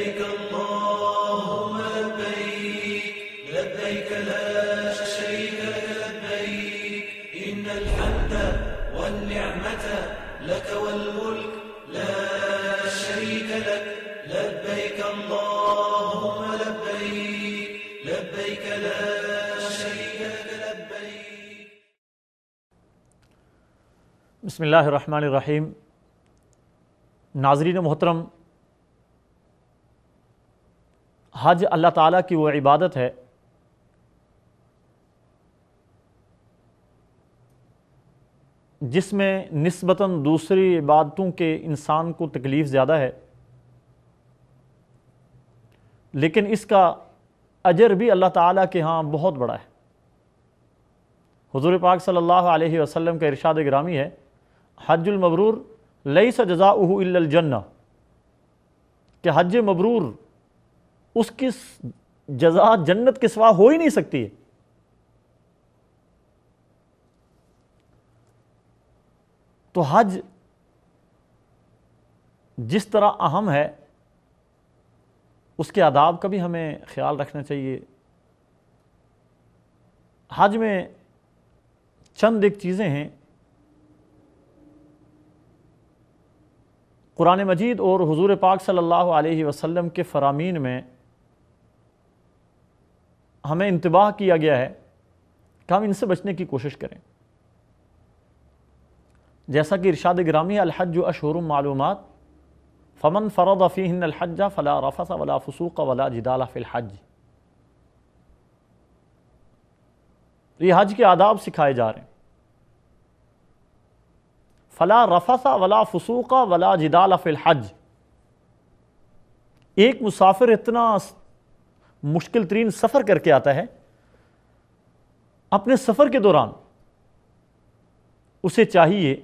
لبيك اللهم لبيك لبيك لا شريك لك لبيك إن الحمد والنعمة لك والملك لا شريك لك لبيك اللهم لبيك لبيك لا شريك لك لبيك. بسم اللہ الرحمن الرحیم. ناظرین محترم، حج اللہ تعالیٰ کی وہ عبادت ہے جس میں نسبتاً دوسری عبادتوں کے انسان کو تکلیف زیادہ ہے، لیکن اس کا اجر بھی اللہ تعالیٰ کے ہاں بہت بڑا ہے. حضور پاک صلی اللہ علیہ وسلم کا ارشاد گرامی ہے، حج المبرور لیس جزاؤہ الا الجنہ، کہ حج مبرور اس کی جزا جنت کے سوا ہو ہی نہیں سکتی ہے. تو حج جس طرح اہم ہے اس کے آداب کا بھی ہمیں خیال رکھنا چاہیے. حج میں چند ایک چیزیں ہیں قرآن مجید اور حضور پاک صلی اللہ علیہ وسلم کے فرامین میں ہمیں انتباہ کیا گیا ہے کہ ہم ان سے بچنے کی کوشش کریں. جیسا کہ ارشاد گرامی الحج اشہر معلومات فمن فرض فیہن الحج فلا رفث ولا فسوق ولا جدال فی الحج. یہ حج کے آداب سکھائے جا رہے ہیں. فلا رفث ولا فسوق ولا جدال فی الحج. ایک مسافر اتنا مشکل ترین سفر کر کے آتا ہے، اپنے سفر کے دوران اسے چاہیے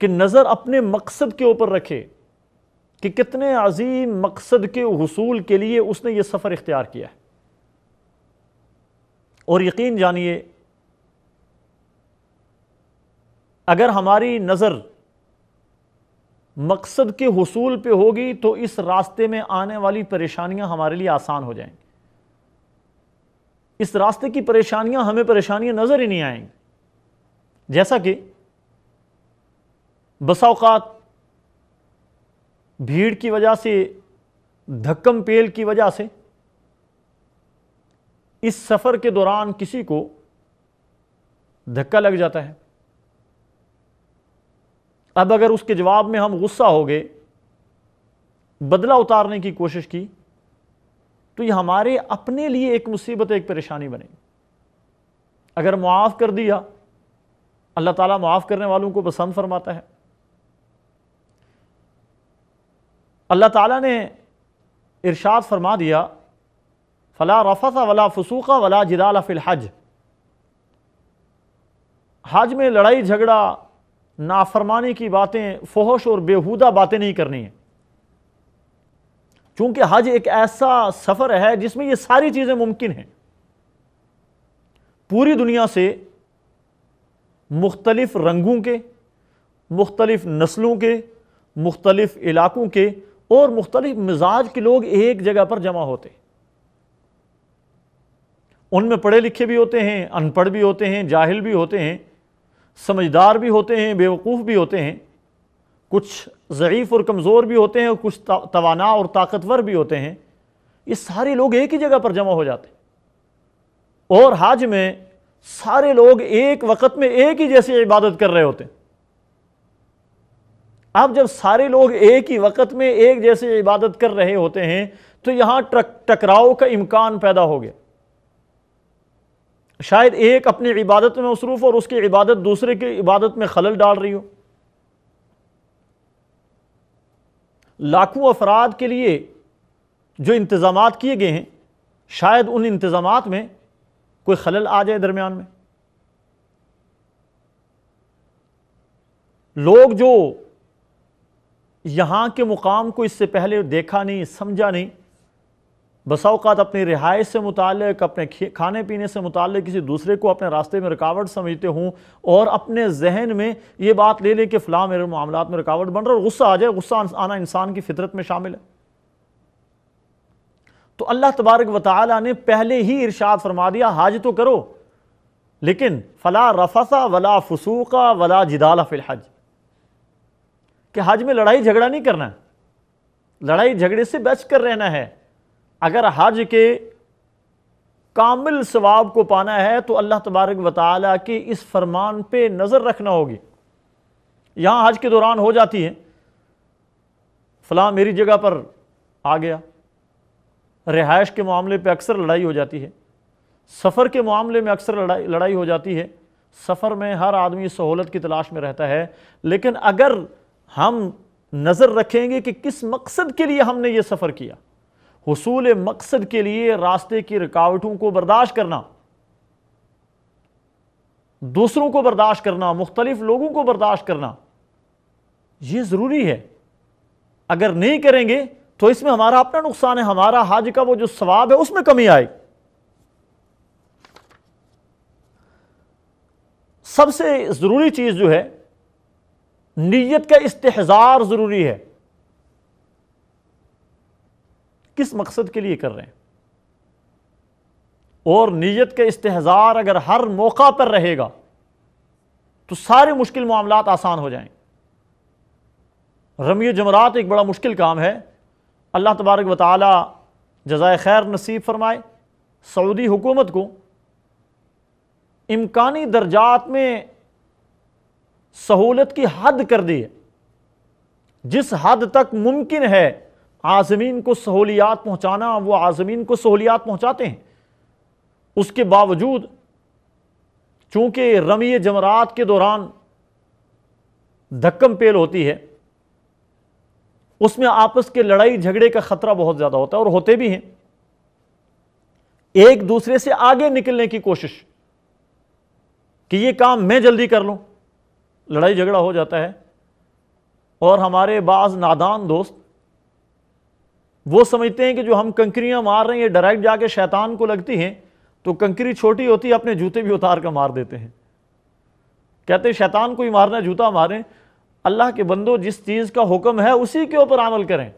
کہ نظر اپنے مقصد کے اوپر رکھے کہ کتنے عظیم مقصد کے حصول کے لیے اس نے یہ سفر اختیار کیا ہے. اور یقین جانیے اگر ہماری نظر مقصد کے حصول پہ ہوگی تو اس راستے میں آنے والی پریشانیاں ہمارے لیے آسان ہو جائیں گی. اس راستے کی پریشانیاں ہمیں پریشانیاں نظر ہی نہیں آئیں گی. جیسا کہ بسا اوقات بھیڑ کی وجہ سے، دھکم پیل کی وجہ سے اس سفر کے دوران کسی کو دھکا لگ جاتا ہے. اب اگر اس کے جواب میں ہم غصہ ہو گئے، بدلہ اتارنے کی کوشش کی، تو یہ ہمارے اپنے لیے ایک مصیبت، ایک پریشانی بنے گی. اگر معاف کر دیا، اللہ تعالیٰ معاف کرنے والوں کو پسند فرماتا ہے. اللہ تعالیٰ نے ارشاد فرما دیا فلا رفث ولا فسوق ولا جدال فی الحج. حج میں لڑائی جھگڑا، نافرمانی کی باتیں، فحش اور بیہودہ باتیں نہیں کرنی ہیں. چونکہ حج ایک ایسا سفر ہے جس میں یہ ساری چیزیں ممکن ہیں. پوری دنیا سے مختلف رنگوں کے، مختلف نسلوں کے، مختلف علاقوں کے اور مختلف مزاج کے لوگ ایک جگہ پر جمع ہوتے ہیں. ان میں پڑھے لکھے بھی ہوتے ہیں، ان پڑھ بھی ہوتے ہیں، جاہل بھی ہوتے ہیں، سمجھدار بھی ہوتے ہیں، بیوقوف بھی ہوتے ہیں، کچھ ضعیف اور کمزور بھی ہوتے ہیں، اور کچھ توانا اور طاقتور بھی ہوتے ہیں. یہ سارے لوگ ایک ہی جگہ پر جمع ہو جاتے ہیں. اور حج میں سارے لوگ ایک وقت میں ایک ہی جیسی عبادت کر رہے ہوتے ہیں. اب جب سارے لوگ ایک ہی وقت میں ایک جیسی عبادت کر رہے ہوتے ہیں تو یہاں ٹکراؤ کا امکان پیدا ہو گیا. شاید ایک اپنی عبادت میں مصروف اور اس کی عبادت دوسرے کی عبادت میں خلل ڈال رہی ہو. لاکھوں افراد کے لیے جو انتظامات کیے گئے ہیں، شاید ان انتظامات میں کوئی خلل آ جائے درمیان میں. لوگ جو یہاں کے مقام کو اس سے پہلے دیکھا نہیں، سمجھا نہیں، بسا اوقات اپنی رہائش سے متعلق، اپنے کھانے پینے سے متعلق کسی دوسرے کو اپنے راستے میں رکاوٹ سمجھتے ہوں اور اپنے ذہن میں یہ بات لے لیں کہ فلاں میرے معاملات میں رکاوٹ بن رہا ہے، اور غصہ آ جائے. غصہ آنا انسان کی فطرت میں شامل ہے. تو اللہ تبارک و تعالیٰ نے پہلے ہی ارشاد فرما دیا حج تو کرو، لیکن فلا رفث ولا فسوق ولا جدال فی الحج، کہ حج میں لڑائی جھگڑا نہیں کرنا ہے، لڑائی جھگڑے سے بچ کر رہنا ہے۔ اگر حج کے کامل ثواب کو پانا ہے تو اللہ تبارک و تعالیٰ کے اس فرمان پہ نظر رکھنا ہوگی۔ یہاں حج کے دوران ہو جاتی ہے، فلاں میری جگہ پر آ گیا، رہائش کے معاملے پہ اکثر لڑائی ہو جاتی ہے، سفر کے معاملے میں اکثر لڑائی ہو جاتی ہے۔ سفر میں ہر آدمی سہولت کی تلاش میں رہتا ہے، لیکن اگر ہم نظر رکھیں گے کہ کس مقصد کے لیے ہم نے یہ سفر کیا، حصول مقصد کے لیے راستے کی رکاوٹوں کو برداشت کرنا، دوسروں کو برداشت کرنا، مختلف لوگوں کو برداشت کرنا، یہ ضروری ہے۔ اگر نہیں کریں گے تو اس میں ہمارا اپنا نقصان ہے، ہمارا حج کا وہ جو ثواب ہے اس میں کمی آئے۔ سب سے ضروری چیز جو ہے نیت کا استحضار ضروری ہے، کس مقصد کے لیے کر رہے ہیں، اور نیت کا استحضار اگر ہر موقع پر رہے گا تو سارے مشکل معاملات آسان ہو جائیں۔ رمی جمرات ایک بڑا مشکل کام ہے، اللہ تبارک و تعالی جزائے خیر نصیب فرمائے۔ سعودی حکومت کو امکانی درجات میں سہولت کی حد کر دی ہے، جس حد تک ممکن ہے عازمین کو سہولیات پہنچانا وہ عازمین کو سہولیات پہنچاتے ہیں۔ اس کے باوجود چونکہ رمی جمرات کے دوران دھکم پیل ہوتی ہے، اس میں آپس کے لڑائی جھگڑے کا خطرہ بہت زیادہ ہوتا ہے، اور ہوتے بھی ہیں، ایک دوسرے سے آگے نکلنے کی کوشش کہ یہ کام میں جلدی کر لوں، لڑائی جھگڑا ہو جاتا ہے۔ اور ہمارے بعض نادان دوست وہ سمجھتے ہیں کہ جو ہم کنکریاں مار رہے ہیں یہ ڈائریکٹ جا کے شیطان کو لگتی ہیں، تو کنکری چھوٹی ہوتی ہے اپنے جوتے بھی اتار کر مار دیتے ہیں، کہتے ہیں شیطان کو ہی مارنا ہے جوتا ماریں۔ اللہ کے بندو، جس چیز کا حکم ہے اسی کے اوپر عمل کریں،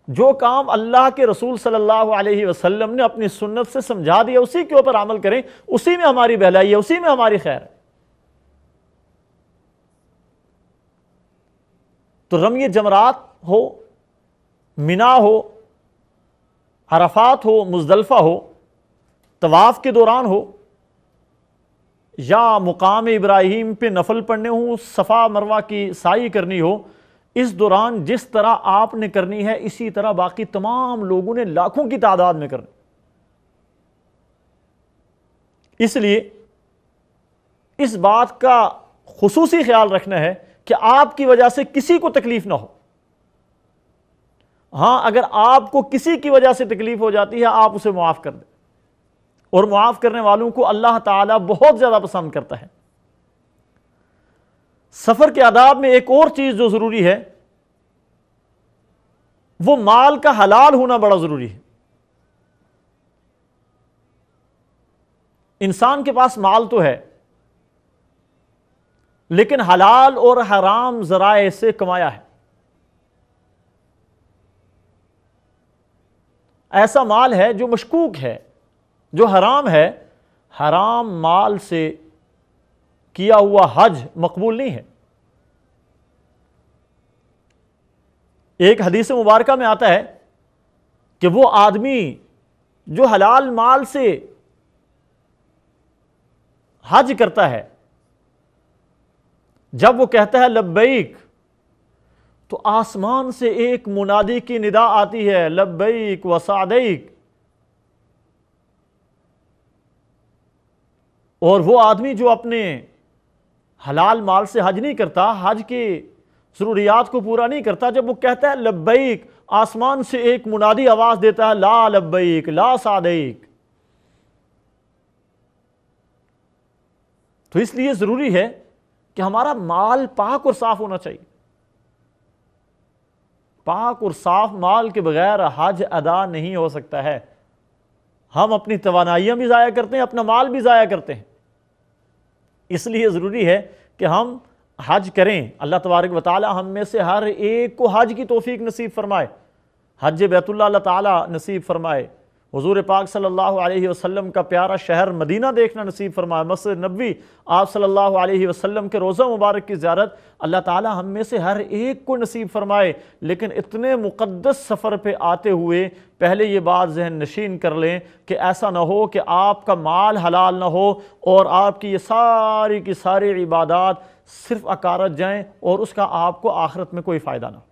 جو کام اللہ کے رسول صلی اللہ علیہ وسلم نے اپنی سنت سے سمجھا دیا اسی کے اوپر عمل کریں، اسی میں ہماری بھلائی ہے، اسی میں ہماری خیر ہے۔ تو رمی جمرات ہو، منا ہو، عرفات ہو، مزدلفہ ہو، طواف کے دوران ہو، یا مقام ابراہیم پہ نفل پڑھنے ہوں، صفا مروہ کی سعی کرنی ہو، اس دوران جس طرح آپ نے کرنی ہے اسی طرح باقی تمام لوگوں نے لاکھوں کی تعداد میں کرنی۔ اس لیے اس بات کا خصوصی خیال رکھنا ہے کہ آپ کی وجہ سے کسی کو تکلیف نہ ہو۔ ہاں، اگر آپ کو کسی کی وجہ سے تکلیف ہو جاتی ہے آپ اسے معاف کر دیں، اور معاف کرنے والوں کو اللہ تعالیٰ بہت زیادہ پسند کرتا ہے۔ سفر کے آداب میں ایک اور چیز جو ضروری ہے وہ مال کا حلال ہونا بڑا ضروری ہے۔ انسان کے پاس مال تو ہے لیکن حلال اور حرام ذرائع سے کمایا ہے۔ ایسا مال ہے جو مشکوک ہے، جو حرام ہے، حرام مال سے کیا ہوا حج مقبول نہیں ہے۔ ایک حدیث مبارکہ میں آتا ہے کہ وہ آدمی جو حلال مال سے حج کرتا ہے، جب وہ کہتا ہے لبیک، تو آسمان سے ایک منادی کی ندا آتی ہے، لبیک و سعدیک۔ اور وہ آدمی جو اپنے حلال مال سے حج نہیں کرتا، حج کے ضروریات کو پورا نہیں کرتا، جب وہ کہتا ہے لبیک، آسمان سے ایک منادی آواز دیتا ہے لا لبیک لا سعدیک۔ تو اس لیے ضروری ہے کہ ہمارا مال پاک اور صاف ہونا چاہیے۔ پاک اور صاف مال کے بغیر حج ادا نہیں ہو سکتا ہے۔ ہم اپنی توانائیاں بھی ضائع کرتے ہیں، اپنا مال بھی ضائع کرتے ہیں۔ اس لیے ضروری ہے کہ ہم حج کریں۔ اللہ تبارک و تعالی ہم میں سے ہر ایک کو حج کی توفیق نصیب فرمائے۔ حج بیت اللہ اللہ تعالیٰ نصیب فرمائے، حضور پاک صلی اللہ علیہ وسلم کا پیارا شہر مدینہ دیکھنا نصیب فرمائے، مسجد نبوی، آپ صلی اللہ علیہ وسلم کے روضہ مبارک کی زیارت اللہ تعالیٰ ہم میں سے ہر ایک کو نصیب فرمائے۔ لیکن اتنے مقدس سفر پہ آتے ہوئے پہلے یہ بات ذہن نشین کر لیں کہ ایسا نہ ہو کہ آپ کا مال حلال نہ ہو اور آپ کی یہ ساری کی ساری عبادات صرف اکارت جائیں اور اس کا آپ کو آخرت میں کوئی فائدہ نہ ہو۔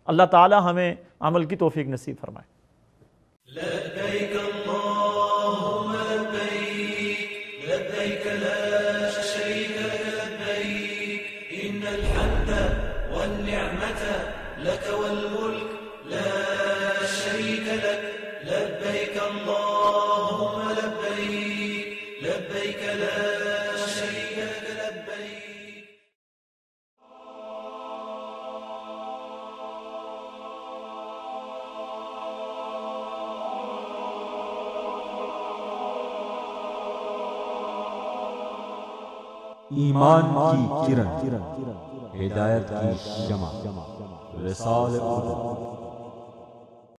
اللہ تعالیٰ ہمیں عمل کی توفیق نصیب فرمائے۔ لبيك اللهم لبيك لبيك لا شريك لك لبيك إن الحمد والنعمة لك والملك لا شريك لك لبيك اللهم لبيك لبيك لا شريك لك لبيك ایمان کی کرن، ہدایت کی شمع، رسالہ اردو۔